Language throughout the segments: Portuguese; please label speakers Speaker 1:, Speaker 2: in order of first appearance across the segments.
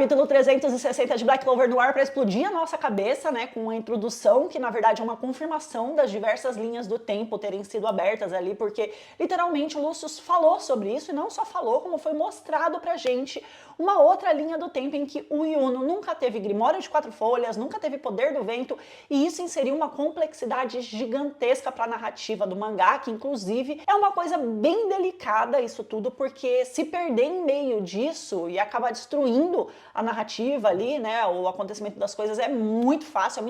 Speaker 1: Capítulo 360 de Black Clover Noir para explodir a nossa cabeça, né, com a introdução que na verdade é uma confirmação das diversas linhas do tempo terem sido abertas ali, porque literalmente o Lucius falou sobre isso e não só falou, como foi mostrado pra gente uma outra linha do tempo em que o Yuno nunca teve Grimório de 4 folhas, nunca teve Poder do Vento, e isso inseriu uma complexidade gigantesca para a narrativa do mangá, que inclusive é uma coisa bem delicada isso tudo, porque se perder em meio disso e acabar destruindo a narrativa ali, né, o acontecimento das coisas é muito fácil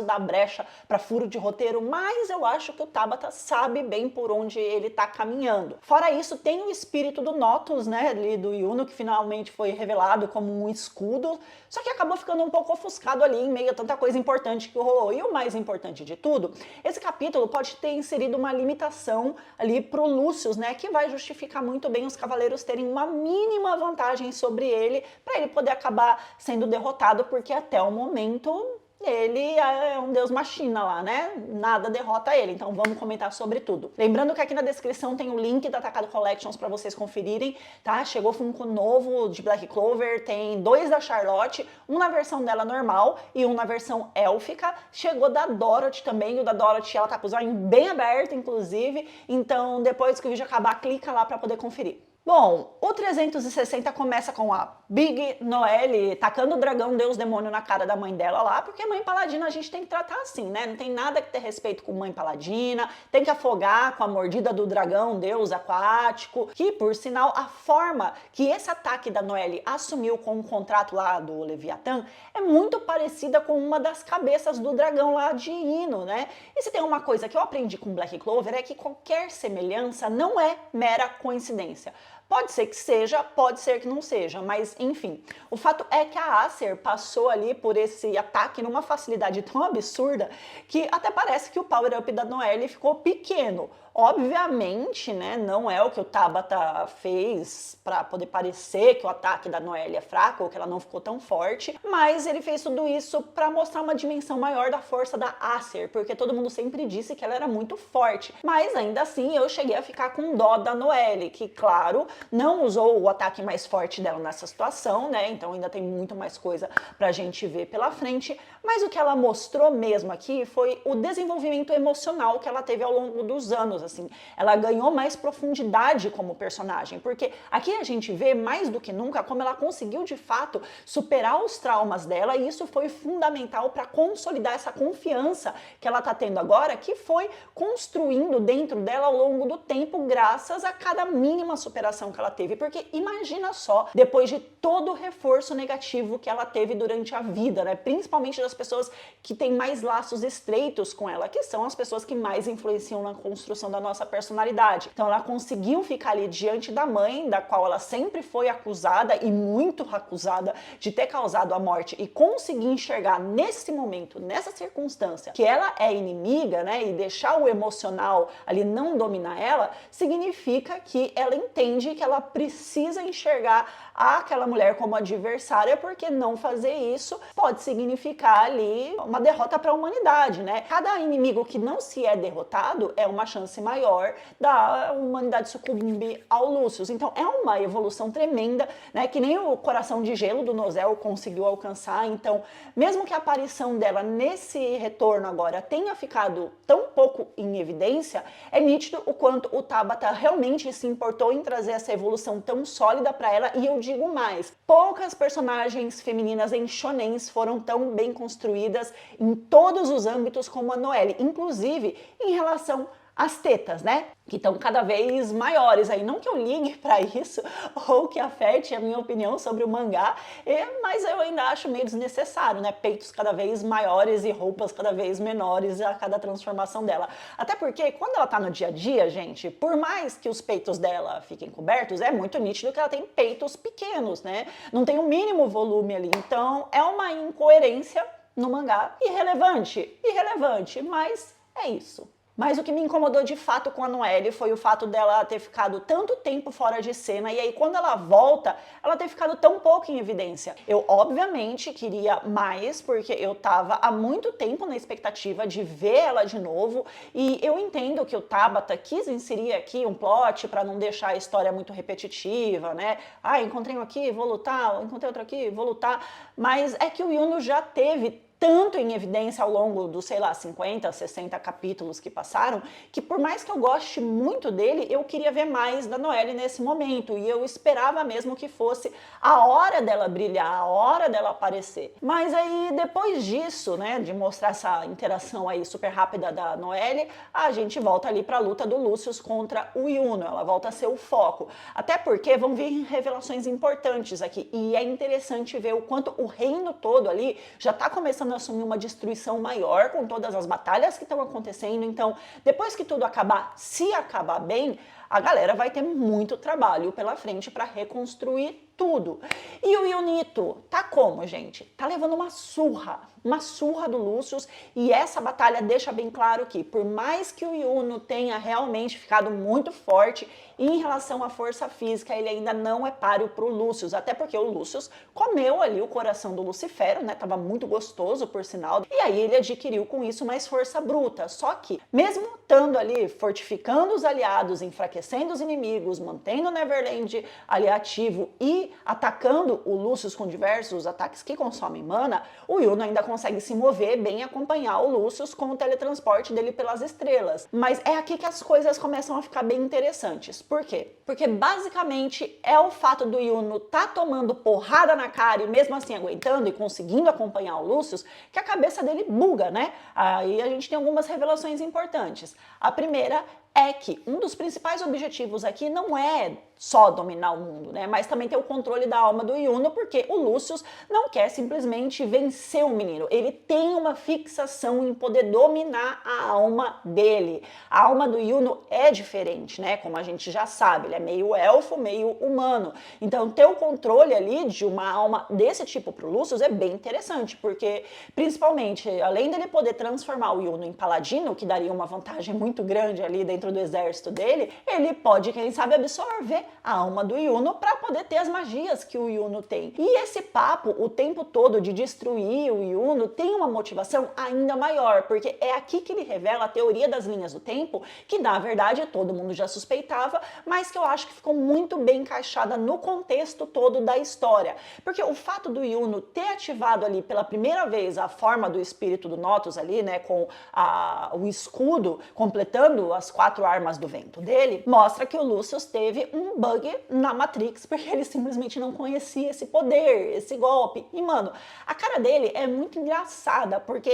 Speaker 1: dar brecha para furo de roteiro, mas eu acho que o Tabata sabe bem por onde ele tá caminhando. Fora isso, tem o espírito do Notus, né, ali do Yuno, que finalmente foi revelado como um escudo, só que acabou ficando um pouco ofuscado ali em meio a tanta coisa importante que rolou. E o mais importante de tudo, esse capítulo pode ter inserido uma limitação ali pro Lucius, né, que vai justificar muito bem os cavaleiros terem uma mínima vantagem sobre ele, para ele poder acabar sendo derrotado, porque até o momento ele é um deus machina lá, né? Nada derrota ele, então vamos comentar sobre tudo. Lembrando que aqui na descrição tem o link da Atacado Collections para vocês conferirem, tá? Chegou Funko novo de Black Clover, tem 2 da Charlotte, um na versão dela normal e um na versão élfica. Chegou da Dorothy também, o da Dorothy ela tá com os olhos bem abertos, inclusive, então depois que o vídeo acabar, clica lá para poder conferir. Bom, o 360 começa com a Big Noelle tacando o dragão Deus Demônio na cara da mãe dela lá, porque mãe paladina a gente tem que tratar assim, né? Não tem nada que ter respeito com mãe paladina, tem que afogar com a mordida do dragão Deus aquático, que por sinal a forma que esse ataque da Noelle assumiu com o contrato lá do Leviatã é muito parecida com uma das cabeças do dragão lá de Ino, né? E se tem uma coisa que eu aprendi com Black Clover é que qualquer semelhança não é mera coincidência. Pode ser que seja, pode ser que não seja, mas enfim. O fato é que a Acer passou ali por esse ataque numa facilidade tão absurda que até parece que o power-up da Noelle ficou pequeno. Obviamente, né, não é o que o Tabata fez para poder parecer que o ataque da Noelle é fraco ou que ela não ficou tão forte, mas ele fez tudo isso para mostrar uma dimensão maior da força da Acer, porque todo mundo sempre disse que ela era muito forte. Mas ainda assim eu cheguei a ficar com dó da Noelle, que claro, não usou o ataque mais forte dela nessa situação, né? Então ainda tem muito mais coisa pra gente ver pela frente, mas o que ela mostrou mesmo aqui foi o desenvolvimento emocional que ela teve ao longo dos anos, assim. Ela ganhou mais profundidade como personagem, porque aqui a gente vê mais do que nunca como ela conseguiu de fato superar os traumas dela, e isso foi fundamental para consolidar essa confiança que ela tá tendo agora, que foi construindo dentro dela ao longo do tempo, graças a cada mínima superação que ela teve, porque imagina só, depois de todo o reforço negativo que ela teve durante a vida, né, principalmente das pessoas que têm mais laços estreitos com ela, que são as pessoas que mais influenciam na construção da nossa personalidade. Então ela conseguiu ficar ali diante da mãe, da qual ela sempre foi acusada e muito acusada de ter causado a morte, e conseguir enxergar nesse momento, nessa circunstância, que ela é inimiga, né, e deixar o emocional ali não dominar ela, significa que ela entende que ela precisa enxergar aquela mulher como adversária, porque não fazer isso pode significar ali uma derrota para a humanidade, né? Cada inimigo que não se é derrotado é uma chance maior da humanidade sucumbir ao Lucius. Então é uma evolução tremenda, né? Que nem o coração de gelo do Nozel conseguiu alcançar. Então, mesmo que a aparição dela nesse retorno agora tenha ficado tão pouco em evidência, é nítido o quanto o Tabata realmente se importou em trazer essa evolução tão sólida para ela. E eu digo mais, poucas personagens femininas em shonens foram tão bem construídas em todos os âmbitos como a Noelle, inclusive em relação às tetas, né? Que estão cada vez maiores aí. Não que eu ligue para isso ou que afete a minha opinião sobre o mangá, mas eu ainda acho meio desnecessário, né? Peitos cada vez maiores e roupas cada vez menores a cada transformação dela. Até porque quando ela tá no dia a dia, gente, por mais que os peitos dela fiquem cobertos, é muito nítido que ela tem peitos pequenos, né? Não tem o mínimo volume ali. Então é uma incoerência no mangá irrelevante, mas é isso. Mas o que me incomodou de fato com a Noelle foi o fato dela ter ficado tanto tempo fora de cena e aí quando ela volta, ela ter ficado tão pouco em evidência. Eu obviamente queria mais, porque eu tava há muito tempo na expectativa de ver ela de novo e eu entendo que o Tabata quis inserir aqui um plot para não deixar a história muito repetitiva, né? Ah, encontrei um aqui, vou lutar, encontrei outro aqui, vou lutar, mas é que o Yuno já teve tanto em evidência ao longo dos, sei lá, 50, 60 capítulos que passaram, que por mais que eu goste muito dele, eu queria ver mais da Noelle nesse momento, e eu esperava mesmo que fosse a hora dela brilhar, a hora dela aparecer. Mas aí, depois disso, né, de mostrar essa interação aí super rápida da Noelle, a gente volta ali pra luta do Lucius contra o Yuno, ela volta a ser o foco. Até porque vão vir revelações importantes aqui, e é interessante ver o quanto o reino todo ali já tá começando a assumir uma destruição maior com todas as batalhas que estão acontecendo. Então, depois que tudo acabar, se acabar bem, a galera vai ter muito trabalho pela frente para reconstruir tudo. E o Yunito tá como, gente? Tá levando uma surra do Lucius, e essa batalha deixa bem claro que, por mais que o Yuno tenha realmente ficado muito forte em relação à força física, ele ainda não é páreo pro Lucius, até porque o Lucius comeu ali o coração do Lucifero, né? Tava muito gostoso, por sinal, e aí ele adquiriu com isso mais força bruta. Só que, mesmo estando ali fortificando os aliados, enfraquecendo os inimigos, mantendo o Neverland ali ativo e atacando o Lucius com diversos ataques que consomem mana, o Yuno ainda consegue se mover bem e acompanhar o Lucius com o teletransporte dele pelas estrelas. Mas é aqui que as coisas começam a ficar bem interessantes. Por quê? Porque basicamente é o fato do Yuno tá tomando porrada na cara e mesmo assim aguentando e conseguindo acompanhar o Lucius, que a cabeça dele buga, né? Aí a gente tem algumas revelações importantes. A primeira é que um dos principais objetivos aqui não é só dominar o mundo, né? Mas também ter o controle da alma do Yuno, porque o Lucius não quer simplesmente vencer o menino. Ele tem uma fixação em poder dominar a alma dele. A alma do Yuno é diferente, né? Como a gente já sabe, ele é meio elfo, meio humano. Então, ter o controle ali de uma alma desse tipo pro Lucius é bem interessante, porque, principalmente, além dele poder transformar o Yuno em paladino, que daria uma vantagem muito grande ali dentro do exército dele, ele pode, quem sabe, absorver a alma do Yuno para poder ter as magias que o Yuno tem. E esse papo o tempo todo de destruir o Yuno tem uma motivação ainda maior, porque é aqui que ele revela a teoria das linhas do tempo, que na verdade todo mundo já suspeitava, mas que eu acho que ficou muito bem encaixada no contexto todo da história. Porque o fato do Yuno ter ativado ali pela primeira vez a forma do espírito do Notus ali, né, com o escudo, completando as 4 armas do vento dele, mostra que o Lucius teve um bug na Matrix, porque ele simplesmente não conhecia esse poder, esse golpe. E, mano, a cara dele é muito engraçada, porque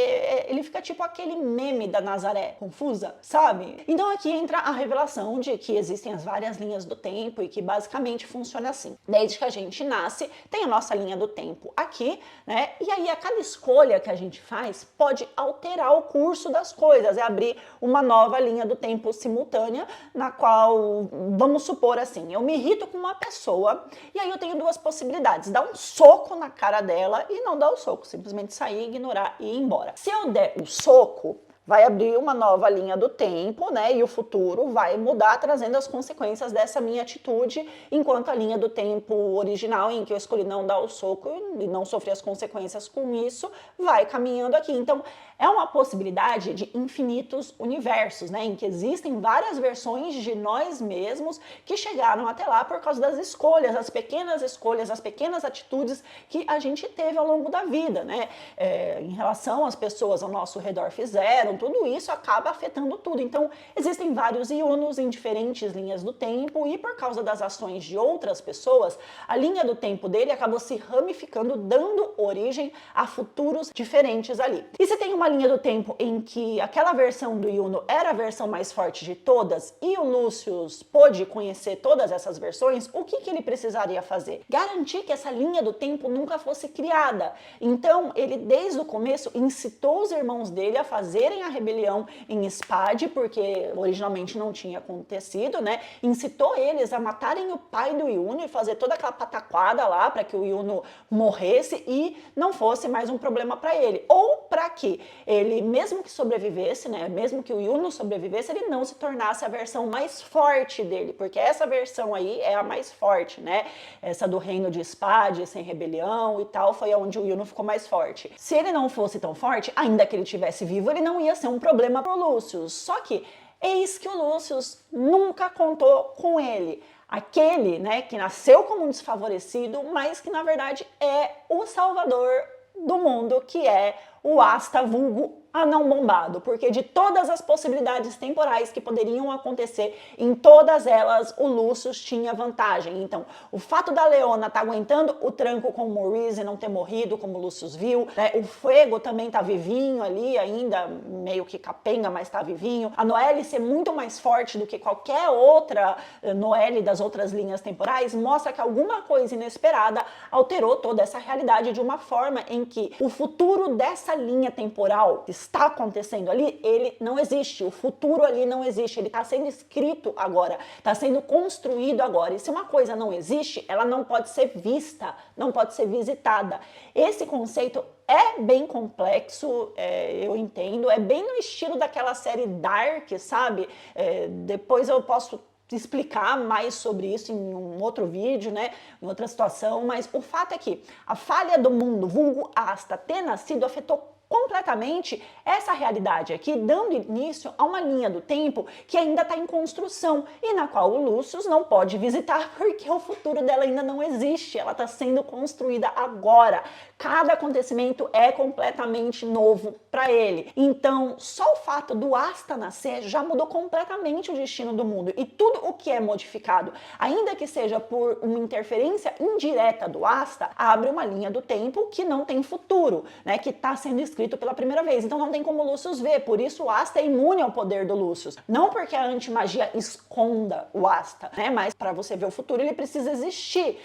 Speaker 1: ele fica tipo aquele meme da Nazaré, confusa, sabe? Então aqui entra a revelação de que existem as várias linhas do tempo e que basicamente funciona assim. Desde que a gente nasce, tem a nossa linha do tempo aqui, né? E aí a cada escolha que a gente faz pode alterar o curso das coisas, é abrir uma nova linha do tempo simultânea, na qual, vamos supor assim, eu me irrito com uma pessoa e aí eu tenho 2 possibilidades: dar um soco na cara dela e não dar o soco, simplesmente sair, ignorar e ir embora. Se eu der o soco, vai abrir uma nova linha do tempo, né? E o futuro vai mudar, trazendo as consequências dessa minha atitude, enquanto a linha do tempo original, em que eu escolhi não dar o soco e não sofrer as consequências com isso, vai caminhando aqui. Então, é uma possibilidade de infinitos universos, né? Em que existem várias versões de nós mesmos que chegaram até lá por causa das escolhas, as pequenas atitudes que a gente teve ao longo da vida, né? Em relação às pessoas ao nosso redor fizeram, tudo isso acaba afetando tudo. Então, existem vários Yunos em diferentes linhas do tempo e por causa das ações de outras pessoas, a linha do tempo dele acabou se ramificando, dando origem a futuros diferentes ali. E se tem uma linha do tempo em que aquela versão do Yuno era a versão mais forte de todas e o Lucius pôde conhecer todas essas versões, o que ele precisaria fazer? Garantir que essa linha do tempo nunca fosse criada. Então, ele desde o começo incitou os irmãos dele a fazerem a rebelião em Spade, porque originalmente não tinha acontecido, né? Incitou eles a matarem o pai do Yuno e fazer toda aquela pataquada lá para que o Yuno morresse e não fosse mais um problema para ele. Ou para que ele, mesmo que sobrevivesse, né? Mesmo que o Yuno sobrevivesse, ele não se tornasse a versão mais forte dele, porque essa versão aí é a mais forte, né? Essa do reino de Spade, sem rebelião e tal, foi onde o Yuno ficou mais forte. Se ele não fosse tão forte, ainda que ele estivesse vivo, ele não ia ser um problema pro Lucius. Só que eis que o Lucius nunca contou com ele. Aquele, né, que nasceu como um desfavorecido, mas que na verdade é o salvador do mundo, que é o Asta vulgo anão bombado, porque de todas as possibilidades temporais que poderiam acontecer, em todas elas o Lucius tinha vantagem. Então, o fato da Leona estar aguentando o tranco com o Maurice e não ter morrido, como o Lucius viu, né? O Fuego também tá vivinho ali, ainda meio que capenga, mas tá vivinho. A Noelle ser muito mais forte do que qualquer outra Noelle das outras linhas temporais, mostra que alguma coisa inesperada alterou toda essa realidade de uma forma em que o futuro dessa linha temporal está acontecendo ali, ele não existe, o futuro ali não existe, ele está sendo escrito agora, está sendo construído agora, e se uma coisa não existe, ela não pode ser vista, não pode ser visitada. Esse conceito é bem complexo, eu entendo, é bem no estilo daquela série Dark, sabe? Depois eu posso explicar mais sobre isso em um outro vídeo, né, em outra situação, mas o fato é que a falha do mundo, vulgo Asta, ter nascido afetou completamente essa realidade aqui, dando início a uma linha do tempo que ainda está em construção e na qual o Lucius não pode visitar porque o futuro dela ainda não existe, ela está sendo construída agora. Cada acontecimento é completamente novo para ele. Então, só o fato do Asta nascer já mudou completamente o destino do mundo e tudo o que é modificado, ainda que seja por uma interferência indireta do Asta, abre uma linha do tempo que não tem futuro, né, que está sendo escrito pela primeira vez. Então não tem como o Lucius ver, por isso o Asta é imune ao poder do Lucius. Não porque a antimagia esconda o Asta, né, mas para você ver o futuro ele precisa existir,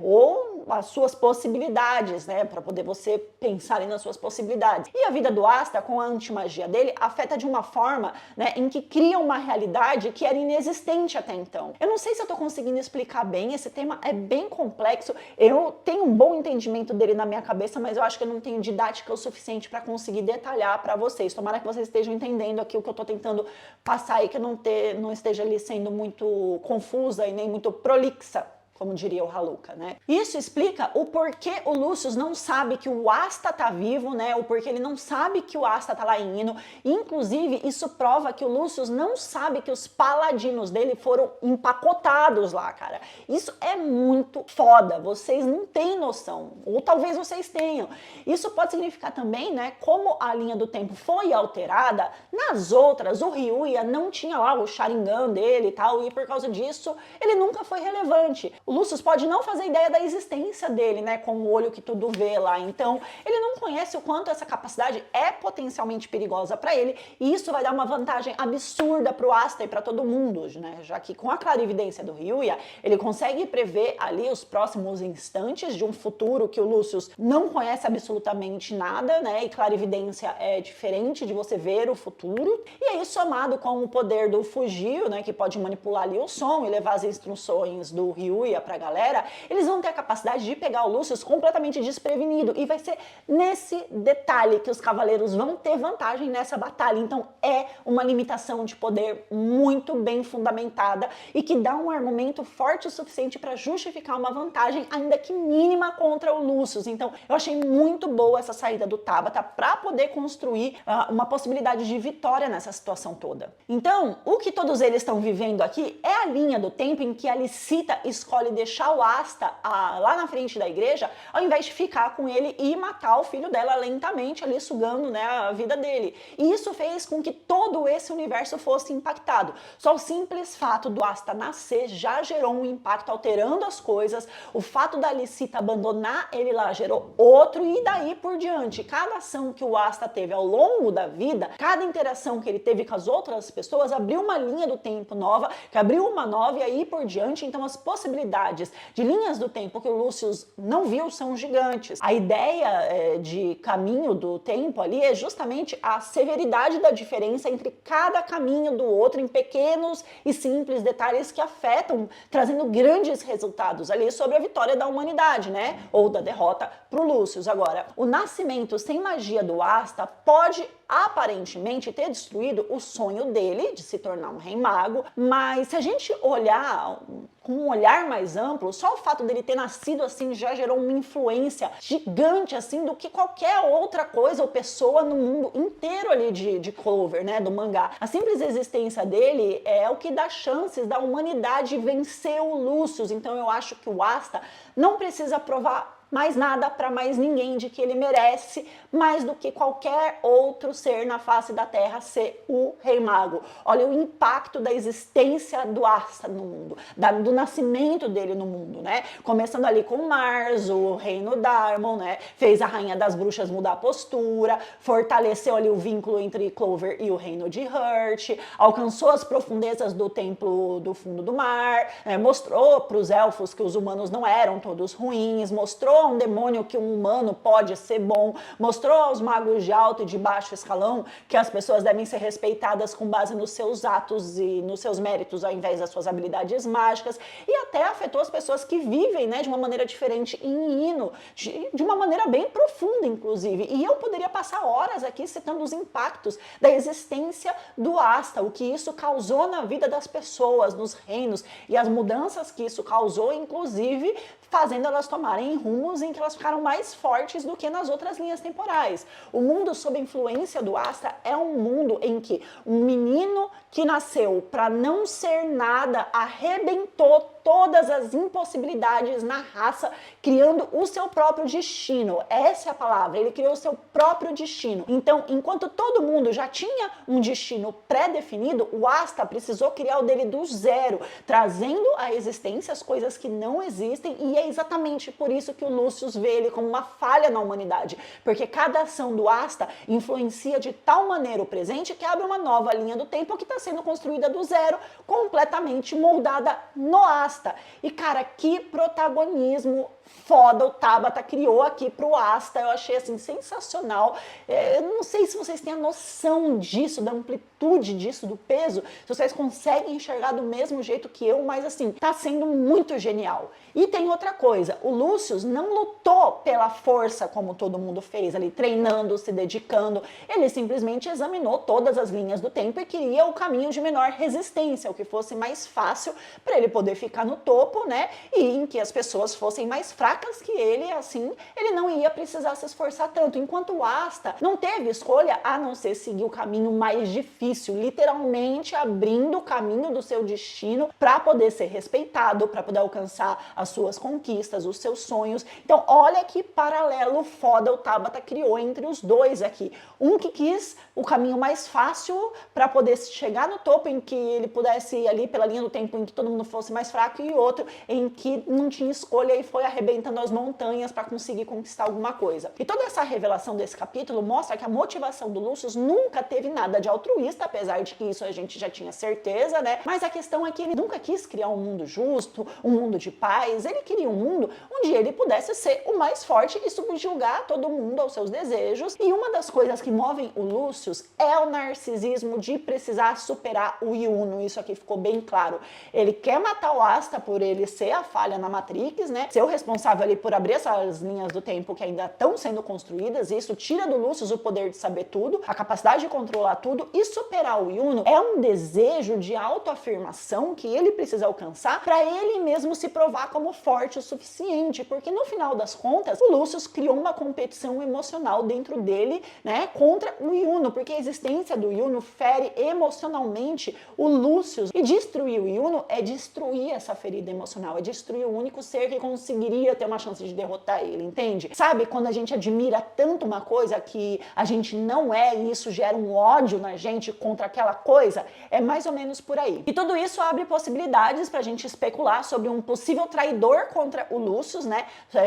Speaker 1: ou as suas possibilidades, né, para poder você pensar nas suas possibilidades. E a vida do Asta com a antimagia dele afeta de uma forma, né, em que cria uma realidade que era inexistente até então. Eu não sei se eu tô conseguindo explicar bem, esse tema é bem complexo, eu tenho um bom entendimento dele na minha cabeça, mas eu acho que eu não tenho didática o suficiente para conseguir detalhar para vocês. Tomara que vocês estejam entendendo aqui o que eu tô tentando passar e que eu não esteja ali sendo muito confusa e nem muito prolixa, como diria o Haluka, né? Isso explica o porquê o Lucius não sabe que o Asta tá vivo, né? O porquê ele não sabe que o Asta tá lá em Ino. Inclusive, isso prova que o Lucius não sabe que os paladinos dele foram empacotados lá, cara. Isso é muito foda, vocês não têm noção, ou talvez vocês tenham. Isso pode significar também, né, como a linha do tempo foi alterada, nas outras o Ryuya não tinha lá o Sharingan dele e tal, e por causa disso ele nunca foi relevante. O Lucius pode não fazer ideia da existência dele, né, com o olho que tudo vê lá, então ele não conhece o quanto essa capacidade é potencialmente perigosa para ele, e isso vai dar uma vantagem absurda pro Asta e para todo mundo, né, já que com a clarividência do Ryuya, ele consegue prever ali os próximos instantes de um futuro que o Lucius não conhece absolutamente nada, né, e clarividência é diferente de você ver o futuro, e aí somado com o poder do Fujio, né, que pode manipular ali o som e levar as instruções do Ryuya pra galera, eles vão ter a capacidade de pegar o Lucius completamente desprevenido, e vai ser nesse detalhe que os cavaleiros vão ter vantagem nessa batalha. Então é uma limitação de poder muito bem fundamentada e que dá um argumento forte o suficiente para justificar uma vantagem, ainda que mínima, contra o Lucius. Então eu achei muito boa essa saída do Tabata para poder construir uma possibilidade de vitória nessa situação toda. Então o que todos eles estão vivendo aqui é a linha do tempo em que a Licita escolhe deixar o Asta lá na frente da igreja, ao invés de ficar com ele e matar o filho dela lentamente ali, sugando, né, a vida dele. E isso fez com que todo esse universo fosse impactado. Só o simples fato do Asta nascer já gerou um impacto alterando as coisas, o fato da Licita abandonar ele lá gerou outro, e daí por diante. Cada ação que o Asta teve ao longo da vida, cada interação que ele teve com as outras pessoas, abriu uma linha do tempo nova, que abriu uma nova, e aí por diante. Então as possibilidades possibilidades de linhas do tempo que o Lucius não viu são gigantes. A ideia de caminho do tempo ali é justamente a severidade da diferença entre cada caminho do outro em pequenos e simples detalhes que afetam, trazendo grandes resultados ali sobre a vitória da humanidade, né? Ou da derrota pro Lucius. Agora, o nascimento sem magia do Asta pode aparentemente ter destruído o sonho dele de se tornar um rei mago, mas se a gente olhar com um olhar mais amplo, só o fato dele ter nascido assim já gerou uma influência gigante assim do que qualquer outra coisa ou pessoa no mundo inteiro ali de Clover, né, do mangá. A simples existência dele é o que dá chances da humanidade vencer o Lucius, então eu acho que o Asta não precisa provar mais nada para mais ninguém de que ele merece mais do que qualquer outro ser na face da Terra ser o Rei Mago. Olha o impacto da existência do Asta no mundo, do nascimento dele no mundo, né? Começando ali com Mars, o reino Darmon, né? Fez a Rainha das Bruxas mudar a postura, fortaleceu ali o vínculo entre Clover e o reino de Hurt, alcançou as profundezas do templo do fundo do mar, mostrou para os elfos que os humanos não eram todos ruins, mostrou a um demônio que um humano pode ser bom, mostrou aos magos de alto e de baixo escalão que as pessoas devem ser respeitadas com base nos seus atos e nos seus méritos ao invés das suas habilidades mágicas, e até afetou as pessoas que vivem, né, de uma maneira diferente em Ino, de uma maneira bem profunda, inclusive. E eu poderia passar horas aqui citando os impactos da existência do Asta, o que isso causou na vida das pessoas, nos reinos, e as mudanças que isso causou, inclusive fazendo elas tomarem rumos em que elas ficaram mais fortes do que nas outras linhas temporais. O mundo sob a influência do Asta é um mundo em que um menino que nasceu para não ser nada arrebentou todas as impossibilidades na raça, criando o seu próprio destino. Essa é a palavra, ele criou o seu próprio destino. Então, enquanto todo mundo já tinha um destino pré-definido, o Asta precisou criar o dele do zero, trazendo à existência as coisas que não existem, e é exatamente por isso que o Lucius vê ele como uma falha na humanidade, porque cada ação do Asta influencia de tal maneira o presente que abre uma nova linha do tempo que está sendo construída do zero, completamente moldada no Asta. E cara, que protagonismo foda o Tabata criou aqui pro Asta, eu achei assim sensacional. Eu não sei se vocês têm a noção disso, da amplitude disso, do peso, se vocês conseguem enxergar do mesmo jeito que eu, mas assim, tá sendo muito genial. E tem outra coisa, o Lucius não lutou pela força como todo mundo fez ali, treinando, se dedicando, ele simplesmente examinou todas as linhas do tempo e queria o caminho de menor resistência, o que fosse mais fácil para ele poder ficar no topo, né, e em que as pessoas fossem mais fracas que ele, assim, ele não ia precisar se esforçar tanto, enquanto o Asta não teve escolha a não ser seguir o caminho mais difícil, literalmente abrindo o caminho do seu destino para poder ser respeitado, para poder alcançar as suas conquistas, os seus sonhos. Então, olha que paralelo foda o Tabata criou entre os dois aqui. Um que quis o caminho mais fácil para poder chegar no topo, em que ele pudesse ir ali pela linha do tempo em que todo mundo fosse mais fraco, e outro em que não tinha escolha e foi arrebentando as montanhas para conseguir conquistar alguma coisa. E toda essa revelação desse capítulo mostra que a motivação do Lucius nunca teve nada de altruísta, apesar de que isso a gente já tinha certeza, né? Mas a questão é que ele nunca quis criar um mundo justo, um mundo de paz. Ele queria um mundo onde ele pudesse ser o mais forte e subjugar todo mundo aos seus desejos. E uma das coisas que movem o Lucius é o narcisismo de precisar superar o Yuno. Isso aqui ficou bem claro. Ele quer matar o Asta por ele ser a falha na Matrix, né? Ser o responsável ali por abrir essas linhas do tempo que ainda estão sendo construídas. E isso tira do Lucius o poder de saber tudo, a capacidade de controlar tudo, e superar o Yuno é um desejo de autoafirmação que ele precisa alcançar para ele mesmo se provar como forte o suficiente, porque no final das contas o Lucius criou uma competição emocional dentro dele, né, contra o Yuno, porque a existência do Yuno fere emocionalmente o Lucius, e destruir o Yuno é destruir essa ferida emocional, é destruir o único ser que conseguiria poderia ter uma chance de derrotar ele, entende? Sabe, quando a gente admira tanto uma coisa que a gente não é e isso gera um ódio na gente contra aquela coisa, é mais ou menos por aí. E tudo isso abre possibilidades pra gente especular sobre um possível traidor contra o Lucius, né?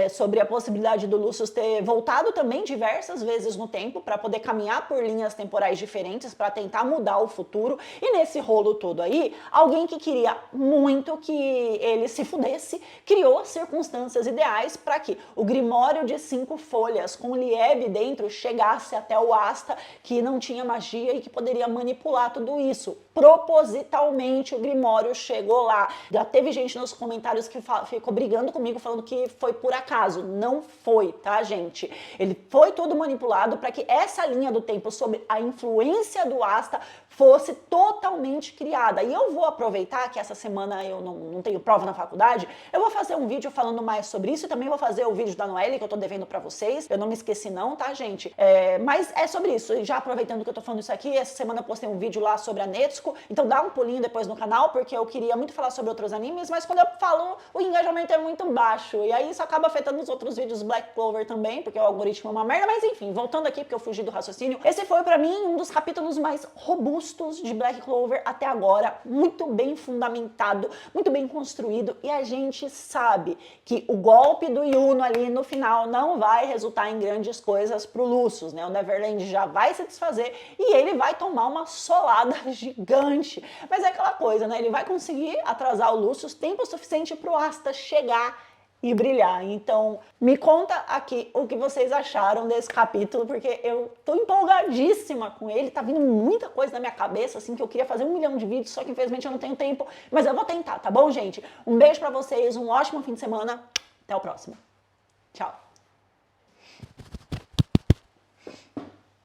Speaker 1: Sobre a possibilidade do Lucius ter voltado também diversas vezes no tempo para poder caminhar por linhas temporais diferentes para tentar mudar o futuro. E nesse rolo todo aí, alguém que queria muito que ele se fudesse, criou as circunstâncias ideais para que o Grimório de 5 folhas com Lieb dentro chegasse até o Asta, que não tinha magia e que poderia manipular tudo isso. Propositalmente o Grimório chegou lá. Já teve gente nos comentários que ficou brigando comigo falando que foi por acaso. Não foi, tá, gente? Ele foi todo manipulado para que essa linha do tempo sobre a influência do Asta fosse totalmente criada. E eu vou aproveitar que essa semana eu não tenho prova na faculdade, eu vou fazer um vídeo falando mais sobre isso e também vou fazer o vídeo da Noelle que eu tô devendo pra vocês. Eu não me esqueci não, tá, gente? Mas é sobre isso. E já aproveitando que eu tô falando isso aqui, essa semana eu postei um vídeo lá sobre a Netsuko, então dá um pulinho depois no canal, porque eu queria muito falar sobre outros animes, mas quando eu falo, o engajamento é muito baixo. E aí isso acaba afetando os outros vídeos Black Clover também, porque o algoritmo é uma merda, mas enfim, voltando aqui, porque eu fugi do raciocínio, esse foi pra mim um dos capítulos mais robustos de Black Clover até agora, muito bem fundamentado, muito bem construído, e a gente sabe que o golpe do Yuno ali no final não vai resultar em grandes coisas pro Lucius, né? O Neverland já vai se desfazer e ele vai tomar uma solada gigante. Mas é aquela coisa, né? Ele vai conseguir atrasar o Lucius tempo suficiente pro Asta chegar e brilhar. Então, me conta aqui o que vocês acharam desse capítulo, porque eu tô empolgadíssima com ele, tá vindo muita coisa na minha cabeça, assim, que eu queria fazer 1 milhão de vídeos, só que infelizmente eu não tenho tempo, mas eu vou tentar, tá bom, gente? Um beijo pra vocês, um ótimo fim de semana, até o próximo. Tchau!